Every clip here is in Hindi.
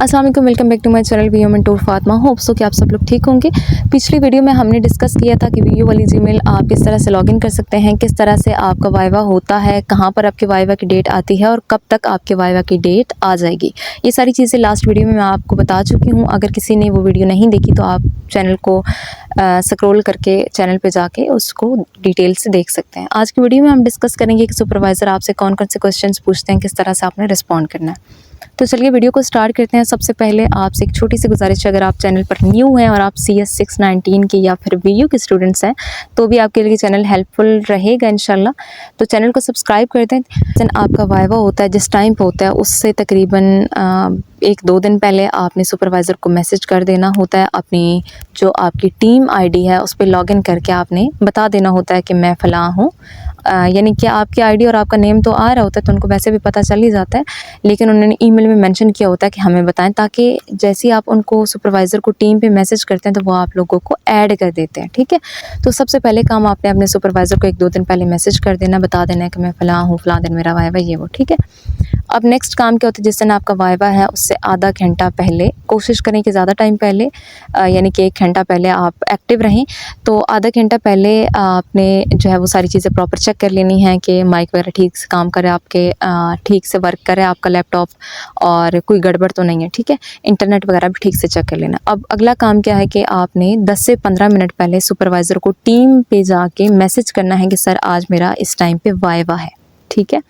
अस्सलाम वालेकुम, welcome back to my channel V M tour Fatima. Hope so कि आप सब लोग ठीक होंगे। पिछली वीडियो में हमने डिस्कस किया था कि वीडियो वाली जीमेल आप किस तरह से लॉगिन कर सकते हैं, किस तरह से आपका वाइवा होता है, कहाँ पर आपके वाइवा की डेट आती है और कब तक आपके वाइवा की डेट आ जाएगी। ये सारी चीज़ें लास्ट वीडियो में मैं आपको बता चुकी हूँ। अगर किसी ने वो वीडियो नहीं देखी तो आप चैनल को स्क्रॉल करके चैनल पे जाके उसको डिटेल से देख सकते हैं। आज की वीडियो में हम डिस्कस करेंगे कि सुपरवाइज़र आपसे कौन कौन से क्वेश्चंस पूछते हैं, किस तरह से आपने रिस्पॉन्ड करना है। तो चलिए वीडियो को स्टार्ट करते हैं। सबसे पहले आपसे एक छोटी सी गुजारिश है, अगर आप चैनल पर न्यू हैं और आप CS 619 के या फिर VU के स्टूडेंट्स हैं तो भी आपके लिए चैनल हेल्पफुल रहेगा इंशाल्लाह। तो चैनल को सब्सक्राइब कर दें। जन आपका वाइवा होता है जिस टाइम पे होता है उससे तकरीबन 1-2 दिन पहले आपने सुपरवाइज़र को मैसेज कर देना होता है। अपनी जो आपकी टीम ID है उस पर लॉगिन करके आपने बता देना होता है कि मैं फ़लाँ हूँ। यानी कि आपकी ID और आपका नेम तो आ रहा होता है तो उनको वैसे भी पता चल ही जाता है, लेकिन उन्होंने ईमेल में मेंशन किया होता है कि हमें बताएं, ताकि जैसे ही आप उनको सुपरवाइज़र को टीम पे मैसेज करते हैं तो वो आप लोगों को ऐड कर देते हैं। ठीक है, तो सबसे पहले काम आपने अपने सुपरवाइज़र को 1-2 दिन पहले मैसेज कर देना, बता देना है कि मैं फ़लाँ हूँ, फ़लाँ दिन मेरा वाइवा ये वो। ठीक है, अब नेक्स्ट काम क्या होता है, जिस दिन आपका वाइवा है उससे आधा घंटा पहले कोशिश करें कि ज़्यादा टाइम पहले यानी कि 1 घंटा पहले आप एक्टिव रहें। तो आधा घंटा पहले आपने जो है वो सारी चीज़ें प्रॉपर चेक कर लेनी है कि माइक वगैरह ठीक से काम करे, आपके ठीक से वर्क करे आपका लैपटॉप और कोई गड़बड़ तो नहीं है। ठीक है, इंटरनेट वगैरह भी ठीक से चेक कर लेना। अब अगला काम क्या है कि आपने 10 से 15 मिनट पहले सुपरवाइज़र को टीम पे जाके मैसेज करना है कि सर आज मेरा इस टाइम पे वाइवा है। ठीक है,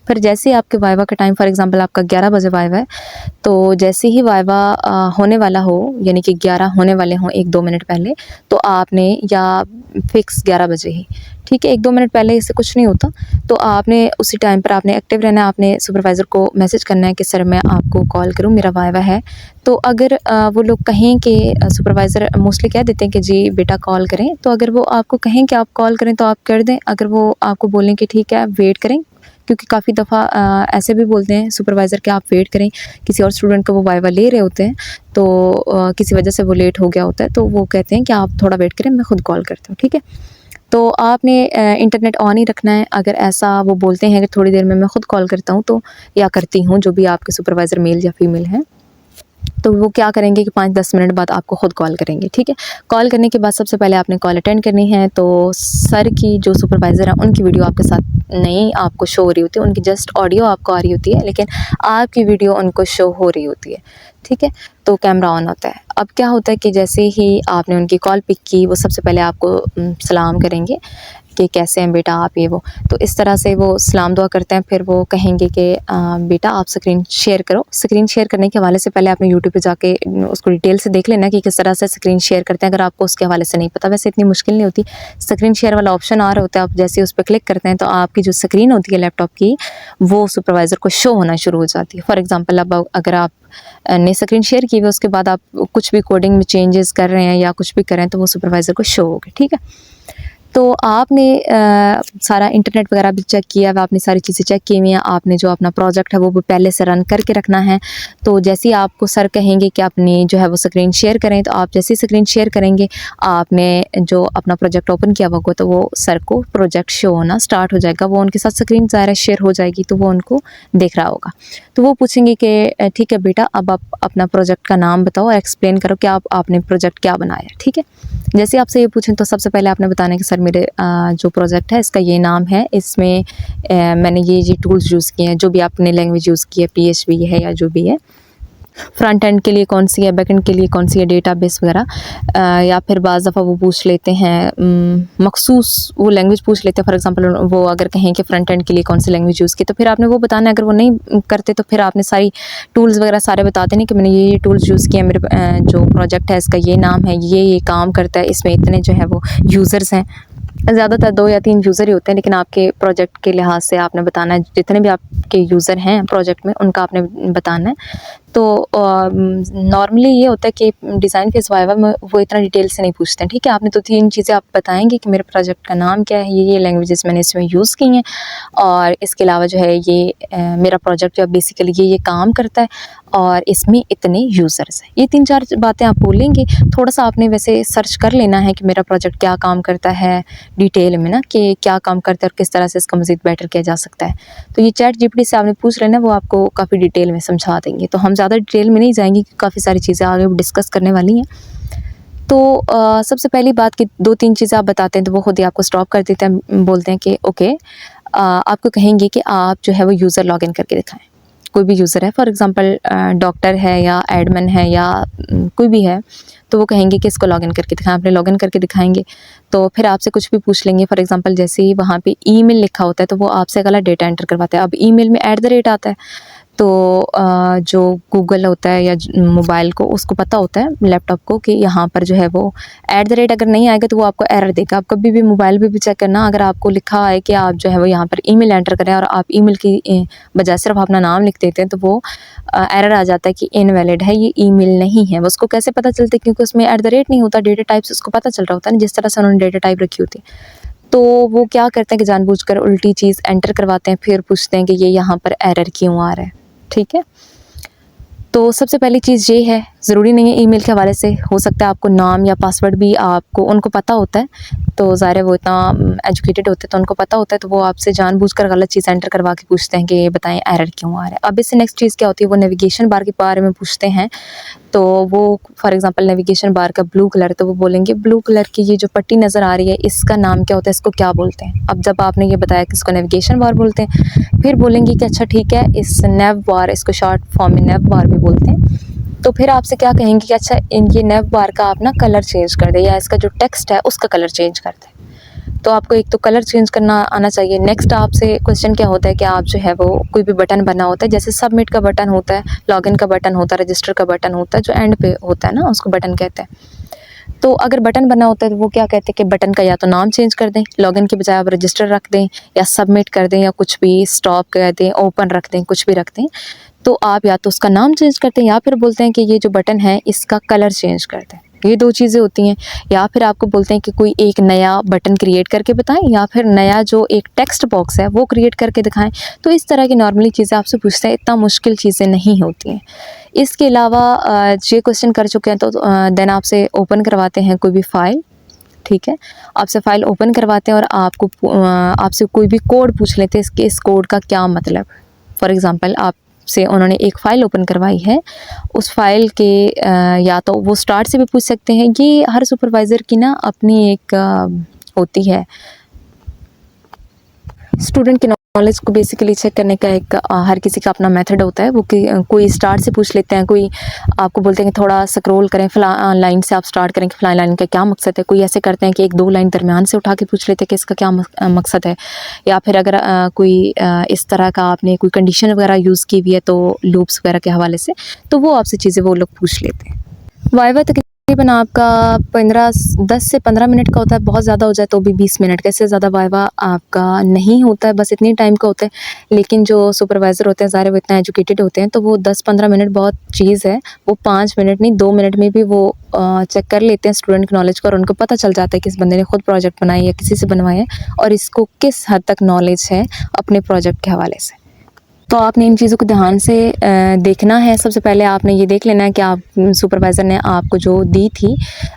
फिर जैसे ही आपके वाइवा का टाइम, फॉर एग्जांपल आपका 11 बजे वाइवा है, तो जैसे ही वाइवा होने वाला हो यानी कि 11 होने वाले हों 1-2 मिनट पहले, तो आपने या फिक्स 11 बजे ही, ठीक है, 1-2 मिनट पहले इससे कुछ नहीं होता, तो आपने उसी टाइम पर आपने एक्टिव रहना है। आपने सुपरवाइज़र को मैसेज करना है कि सर मैं आपको कॉल करूं, मेरा वाइवा है। तो अगर वो लोग कहें कि सुपरवाइज़र मोस्टली कह देते हैं कि जी बेटा कॉल करें, तो अगर वो आपको कहें कि आप कॉल करें तो आप कर दें। अगर वो आपको बोलें कि ठीक है वेट करें, क्योंकि काफ़ी दफ़ा ऐसे भी बोलते हैं सुपरवाइज़र कि आप वेट करें, किसी और स्टूडेंट का वो वाइवा ले रहे होते हैं तो किसी वजह से वो लेट हो गया होता है, तो वो कहते हैं कि आप थोड़ा वेट करें, मैं ख़ुद कॉल करता हूँ। ठीक है, तो आपने इंटरनेट ऑन ही रखना है। अगर ऐसा वो बोलते हैं कि थोड़ी देर में मैं ख़ुद कॉल करता हूँ तो या करती हूँ, जो भी आपके सुपरवाइज़र मेल या फीमेल हैं, तो वो क्या करेंगे कि 5-10 मिनट बाद आपको ख़ुद कॉल करेंगे। ठीक है, कॉल करने के बाद सबसे पहले आपने कॉल अटेंड करनी है। तो सर की जो सुपरवाइज़र है उनकी वीडियो आपके साथ नहीं आपको शो हो रही होती है, उनकी जस्ट ऑडियो आपको आ रही होती है, लेकिन आपकी वीडियो उनको शो हो रही होती है। ठीक है, तो कैमरा ऑन होता है। अब क्या होता है कि जैसे ही आपने उनकी कॉल पिक की, वो सबसे पहले आपको सलाम करेंगे कि कैसे हैं बेटा आप, ये वो। तो इस तरह से वो सलाम दुआ करते हैं। फिर वो कहेंगे कि बेटा आप स्क्रीन शेयर करो। स्क्रीन शेयर करने के हवाले से पहले आपने यूट्यूब पे जाके उसको डिटेल से देख लेना कि किस तरह से स्क्रीन शेयर करते हैं। अगर आपको उसके हवाले से नहीं पता, वैसे इतनी मुश्किल नहीं होती। स्क्रीन शेयर वाला ऑप्शन आ रहा होता है, आप जैसे उस पर क्लिक करते हैं तो आपकी जो स्क्रीन होती है लैपटॉप की, वो सुपरवाइज़र को शो होना शुरू हो जाती है। फॉर एग्ज़ाम्पल अब अगर आप ने स्क्रीन शेयर की हुई, उसके बाद आप कुछ भी कोडिंग में चेंजेस कर रहे हैं या कुछ भी कर रहे हैं तो वो सुपरवाइज़र को शो होगा। ठीक है, तो आपने सारा इंटरनेट वगैरह भी चेक किया हुआ, आपने सारी चीज़ें चेक की हुई हैं। आपने जो अपना प्रोजेक्ट है वो भी पहले से रन करके रखना है। तो जैसे ही आपको सर कहेंगे कि आपने जो है वो स्क्रीन शेयर करें, तो आप जैसे ही स्क्रीन शेयर करेंगे, आपने जो अपना प्रोजेक्ट ओपन किया होगा तो वो सर को प्रोजेक्ट शो होना स्टार्ट हो जाएगा। वो उनके साथ स्क्रीन ज़ाहिर शेयर हो जाएगी तो वो उनको देख रहा होगा। तो वो पूछेंगे कि ठीक है बेटा अब आप अपना प्रोजेक्ट का नाम बताओ और एक्सप्लेन करो कि आपने प्रोजेक्ट क्या बनाया है। ठीक है, जैसे आपसे ये पूछें तो सबसे पहले आपने बताना है कि सर मेरे जो प्रोजेक्ट है इसका ये नाम है, इसमें मैंने ये टूल्स यूज़ किए हैं, जो भी आपने लैंग्वेज यूज़ की है, PHP है या जो भी है, फ्रंट एंड के लिए कौन सी है, बैक एंड के लिए कौन सी है, डेटाबेस वगैरह। या फिर बाज़ दफ़ा वो पूछ लेते हैं मखसूस वो लैंग्वेज पूछ लेते हैं। फॉर एग्जांपल वो अगर कहें कि फ्रंट एंड के लिए कौन सी लैंग्वेज यूज़ की, तो फिर आपने वो बताना है। अगर वो नहीं करते तो फिर आपने सारी टूल्स वगैरह सारे बता देने कि मैंने ये टूल्स यूज़ किए हैं, मेरे जो प्रोजेक्ट है इसका ये नाम है, ये काम करता है, इसमें इतने जो है वो यूज़र्स हैं। ज़्यादातर 2 या 3 यूज़र ही होते हैं, लेकिन आपके प्रोजेक्ट के लिहाज से आपने बताना है जितने भी आपके यूज़र हैं प्रोजेक्ट में उनका आपने बताना है। तो नॉर्मली ये होता है कि डिज़ाइन फेस वाइवा में वो इतना डिटेल से नहीं पूछते हैं। ठीक है, आपने तो 3 चीज़ें आप बताएंगे कि मेरे प्रोजेक्ट का नाम क्या है, ये लैंग्वेजेस मैंने इसमें यूज़ की हैं, और इसके अलावा जो है ये मेरा प्रोजेक्ट जो है बेसिकली ये काम करता है और इसमें इतने यूज़र्स हैं। ये 3-4 बातें आप बोलेंगे। थोड़ा सा आपने वैसे सर्च कर लेना है कि मेरा प्रोजेक्ट क्या काम करता है डिटेल में ना, कि क्या काम करता है और किस तरह से इसका मज़ीद बेटर किया जा सकता है। तो ये चैट GPT से आपने पूछ लेना, वो आपको काफ़ी डिटेल में समझा देंगे। तो हम ज़्यादा डिटेल में नहीं जाएंगे, काफ़ी सारी चीज़ें आगे डिस्कस करने वाली हैं। तो सबसे पहली बात कि 2-3 चीज़ें आप बताते हैं तो वो खुद ही आपको स्टॉप कर देते हैं, बोलते हैं कि ओके, आपको कहेंगे कि आप जो है वो यूज़र लॉगिन करके दिखाएँ। कोई भी यूज़र है, फॉर एग्ज़ाम्पल डॉक्टर है या एडमिन है या कोई भी है, तो वो कहेंगे कि इसको लॉगिन करके दिखाएँ। आपने लॉगिन करके दिखाएँगे तो फिर आपसे कुछ भी पूछ लेंगे। फॉर एग्ज़ाम्पल जैसे ही वहाँ पे ईमेल लिखा होता है तो वो आपसे गलत डेटा एंटर करवाते हैं। अब ईमेल में @ आता है, तो जो गूगल होता है या मोबाइल को उसको पता होता है, लैपटॉप को, कि यहाँ पर जो है वो @ अगर नहीं आएगा तो वो आपको एरर देगा। आप कभी भी मोबाइल पे भी चेक करना, अगर आपको लिखा है कि आप जो है वो यहाँ पर ईमेल एंटर करें और आप ईमेल की बजाय सिर्फ अपना नाम लिख देते हैं तो वो एरर आ जाता है कि इनवैलिड है, ये ईमेल नहीं है। वो उसको कैसे पता चलता है? क्योंकि उसमें @ नहीं होता, डेटा टाइप से उसको पता चल रहा होता है ना, जिस तरह से उन्होंने डेटा टाइप रखी होती है। तो वो क्या करते हैं कि जानबूझकर उल्टी चीज़ एंटर करवाते हैं, फिर पूछते हैं कि ये यहाँ पर एरर क्यों आ रहा है। ठीक है, तो सबसे पहली चीज़ ये है, ज़रूरी नहीं है ईमेल के हवाले से, हो सकता है आपको नाम या पासवर्ड भी आपको उनको पता होता है, तो ज़ाहिर है वो इतना एजुकेटेड होते हैं तो उनको पता होता है, तो वो आपसे जानबूझकर गलत चीज़ एंटर करवा के पूछते हैं कि ये बताएं एरर क्यों आ रहा है। अब इससे नेक्स्ट चीज़ क्या होती है, वो नेविगेशन बार के बारे में पूछते हैं। तो वो फॉर एग्ज़ाम्पल नेविगेशन बार का ब्लू कलर, तो वो बोलेंगे ब्लू कलर की ये जो पट्टी नज़र आ रही है इसका नाम क्या होता है, इसको क्या बोलते हैं। अब जब आपने ये बताया कि इसको नेविगेशन बार बोलते हैं, फिर बोलेंगे कि अच्छा ठीक है, इस नेव बार, इसको शॉर्ट फॉर्म में नेव बार भी बोलते हैं। तो फिर आपसे क्या कहेंगे कि अच्छा ये नेव बार का आप ना कलर चेंज कर दे, या इसका जो टेक्स्ट है उसका कलर चेंज कर दे। तो आपको एक तो कलर चेंज करना आना चाहिए। नेक्स्ट आपसे क्वेश्चन क्या होता है कि आप जो है वो कोई भी बटन बना होता है, जैसे सबमिट का बटन होता है, लॉगिन का बटन होता है, रजिस्टर का बटन होता है, जो एंड पे होता है ना, उसको बटन कहते हैं। तो अगर बटन बना होता है तो वो क्या कहते हैं कि बटन का या तो नाम चेंज कर दें, लॉगिन के बजाय आप रजिस्टर रख दें, या सबमिट कर दें, या कुछ भी स्टॉप कर दें, ओपन रख दें, कुछ भी रख दें। तो आप या तो उसका नाम चेंज करते हैं या फिर बोलते हैं कि ये जो बटन है इसका कलर चेंज कर दें। ये 2 चीज़ें होती हैं। या फिर आपको बोलते हैं कि कोई एक नया बटन क्रिएट करके बताएं, या फिर नया जो एक टेक्स्ट बॉक्स है वो क्रिएट करके दिखाएं। तो इस तरह की नॉर्मली चीज़ें आपसे पूछते हैं, इतना मुश्किल चीज़ें नहीं होती हैं। इसके अलावा ये क्वेश्चन कर चुके हैं तो देन आपसे ओपन करवाते हैं कोई भी फ़ाइल। ठीक है, आपसे फ़ाइल ओपन करवाते हैं और आपको आपसे कोई भी कोड पूछ लेते हैं, इस कोड का क्या मतलब। फॉर एग्ज़ाम्पल आपसे उन्होंने एक फ़ाइल ओपन करवाई है, उस फ़ाइल के या तो वो स्टार्ट से भी पूछ सकते हैं। ये हर सुपरवाइज़र की ना अपनी एक होती है, स्टूडेंट की नॉलेज को बेसिकली चेक करने का एक हर किसी का अपना मेथड होता है। वो कोई स्टार्ट से पूछ लेते हैं, कोई आपको बोलते हैं कि थोड़ा स्क्रॉल करें, फ़लाँ लाइन से आप स्टार्ट करें कि फ़लाँ लाइन का क्या मकसद है। कोई ऐसे करते हैं कि 1-2 लाइन दरमियान से उठा के पूछ लेते हैं कि इसका क्या मकसद है। या फिर अगर कोई इस तरह का आपने कोई कंडीशन वगैरह यूज़ की हुई है तो लूप्स वगैरह के हवाले से, तो वो आपसे चीज़ें वो लोग पूछ लेते हैं। वाइवा तकरीबन आपका 10 से 15 मिनट का होता है, बहुत ज़्यादा हो जाए तो भी 20 मिनट का, इससे ज़्यादा वाइवा आपका नहीं होता है, बस इतनी टाइम का होता है। लेकिन जो सुपरवाइज़र होते हैं ज़ाहिर है वो इतना एजुकेटेड होते हैं, तो वो 10-15 मिनट बहुत चीज़ है, वो 5 मिनट नहीं 2 मिनट में भी वो चेक कर लेते हैं स्टूडेंट की नॉलेज को, और उनको पता चल जाता है कि इस बंदे ने खुद प्रोजेक्ट बनाया या किसी से बनवाया है, और इसको किस हद तक नॉलेज है अपने प्रोजेक्ट के हवाले से। तो आपने इन चीज़ों को ध्यान से देखना है। सबसे पहले आपने ये देख लेना है कि आप सुपरवाइज़र ने आपको जो दी थी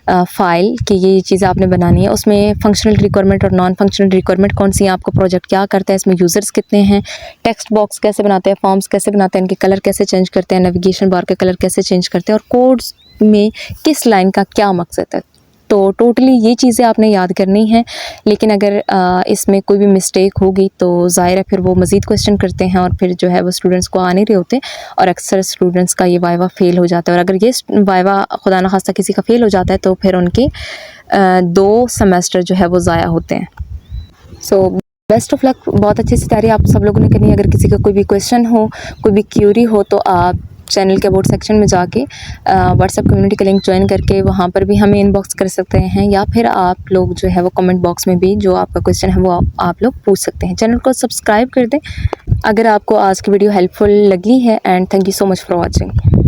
फ़ाइल कि ये चीज़ें आपने बनानी है, उसमें फंक्शनल रिक्वायरमेंट और नॉन फंक्शनल रिक्वायरमेंट कौन सी है, आपका प्रोजेक्ट क्या करता है, इसमें यूज़र्स कितने हैं, टेक्स्ट बॉक्स कैसे बनाते हैं, फॉर्म्स कैसे बनाते हैं, इनके कलर कैसे चेंज करते हैं, नेविगेशन बार के कलर कैसे चेंज करते हैं, और कोड्स में किस लाइन का क्या मकसद है। तो टोटली ये चीज़ें आपने याद करनी है। लेकिन अगर इसमें कोई भी मिस्टेक होगी तो ज़ाहिर है फिर वो मज़ीद क्वेश्चन करते हैं, और फिर जो है वो स्टूडेंट्स को आ नहीं रहे होते, और अक्सर स्टूडेंट्स का ये वाइवा फ़ेल हो जाता है। और अगर ये वाइवा खुदा न खास्ता किसी का फ़ेल हो जाता है तो फिर उनके 2 सेमेस्टर जो है वो ज़ाया होते हैं। सो बेस्ट ऑफ लक, बहुत अच्छी सी तैयारी आप सब लोगों ने करनी है। अगर किसी का कोई भी क्वेश्चन हो, कोई भी क्यूरी हो, तो आप चैनल के अबाउट सेक्शन में जाके व्हाट्सएप कम्युनिटी का लिंक ज्वाइन करके वहाँ पर भी हमें इनबॉक्स कर सकते हैं, या फिर आप लोग जो है वो कमेंट बॉक्स में भी जो आपका क्वेश्चन है वो आप लोग पूछ सकते हैं। चैनल को सब्सक्राइब कर दें अगर आपको आज की वीडियो हेल्पफुल लगी है, and thank you so much for watching.